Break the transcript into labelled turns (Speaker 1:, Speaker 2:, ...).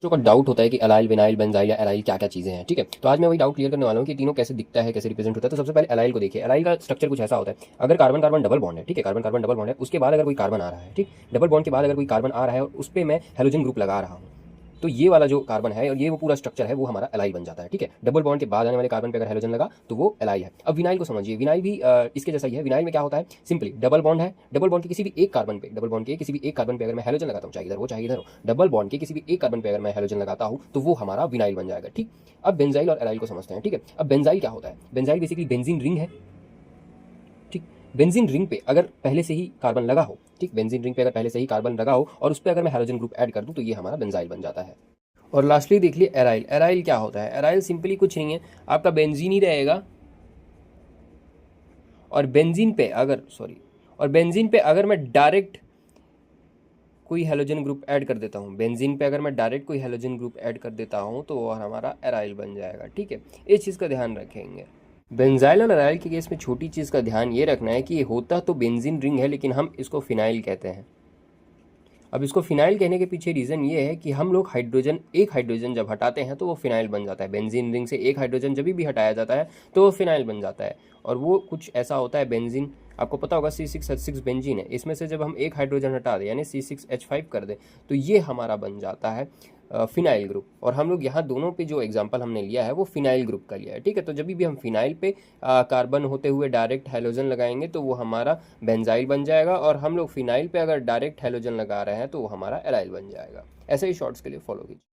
Speaker 1: का डाउट होता है कि एलाइल विनाइल बेंजाइल या एलाइल क्या क्या चीज़ें हैं, ठीक है। तो आज मैं वही डाउट क्लियर करने वाला हूँ कि तीनों कैसे दिखता है, कैसे रिप्रेजेंट होता है। तो सबसे पहले एलाइल को देखिए। एलाइल का स्ट्रक्चर कुछ ऐसा होता है, अगर कार्बन कार्बन डबल बॉन्ड है, ठीक है, कार्बन कार्बन डबल बॉन्ड है, उसके बाद अगर कोई कार्बन आ रहा है, ठीक, डबल बॉन्ड के बाद अगर कोई कार्बन आ रहा है और उस पर मैं हेलोजन ग्रुप लगा रहा हूँ, तो ये वाला जो कार्बन है और ये वो पूरा स्ट्रक्चर है वो हमारा एलाइल बन जाता है, ठीक है। डबल बॉन्ड के बाद आने वाले कार्बन पे अगर हेलोजन लगा तो वो एलाइल है। अब विनाइल को समझिए। विनाइल भी इसके जैसा ही है। विनाइल में क्या होता है, सिंपली डबल बॉन्ड है, डबल बॉन्ड के किसी भी एक कार्बन पे, डबल बॉन्ड के किसी भी एक कार्बन पे अगर मैं हेलोजन लगाता हूँ, चाहे इधर हो चाहे इधर हो, डबल बॉन्ड के किसी भी एक कार्बन पे अगर मैं हेलोजन लगाता हूँ तो वो हमारा विनाइल बन जाएगा, ठीक। अब बेंजाइल और एलाइल को समझते हैं, ठीक है। अब बेंजाइल क्या होता है, बेंजाइल बेसिकली बेंजीन रिंग है, ठीक। बेंजीन रिंग पे अगर पहले से ही कार्बन लगा हो, ठीक, बेंजीन रिंग पे अगर पहले से ही कार्बन लगा हो और उस पर अगर मैं हेलोजन ग्रुप ऐड कर दूं तो ये हमारा बेंजाइल बन जाता है। और लास्टली देख लिए एराइल। एराइल क्या होता है, एराइल सिंपली कुछ नहीं है, आपका बेंजीन ही रहेगा और बेंजीन पे अगर और बेंजीन पे अगर मैं डायरेक्ट कोई हेलोजन ग्रुप ऐड कर देता हूँ, बेंजीन पे अगर मैं डायरेक्ट कोई हेलोजन ग्रुप ऐड कर देता हूँ तो वो हमारा एराइल बन जाएगा, ठीक है। इस चीज़ का ध्यान रखेंगे। बेंजाइल और एराइल के केस में छोटी चीज़ का ध्यान ये रखना है कि ये होता तो बेंजीन रिंग है लेकिन हम इसको फिनाइल कहते हैं। अब इसको फिनाइल कहने के पीछे रीज़न ये है कि हम लोग एक हाइड्रोजन जब हटाते हैं तो वो फिनाइल बन जाता है। बेंजीन रिंग से एक हाइड्रोजन जब भी हटाया जाता है तो वो फिनाइल बन जाता है। और वो कुछ ऐसा होता है, बेंजीन आपको पता होगा C6H6 बेंजीन है, इसमें से जब हम एक हाइड्रोजन हटा दें यानी C6H5 कर दें तो ये हमारा बन जाता है फिनाइल ग्रुप। और हम लोग यहाँ दोनों पे जो एग्जांपल हमने लिया है वो फिनाइल ग्रुप का लिया है, ठीक है। तो जब भी हम फिनाइल पे कार्बन होते हुए डायरेक्ट हेलोजन लगाएंगे तो वो हमारा बेंजाइल बन जाएगा, और हम लोग फिनाइल पे अगर डायरेक्ट हेलोजन लगा रहे हैं तो वो हमारा एराइल बन जाएगा। ऐसे ही शॉर्ट्स के लिए फॉलो कीजिए।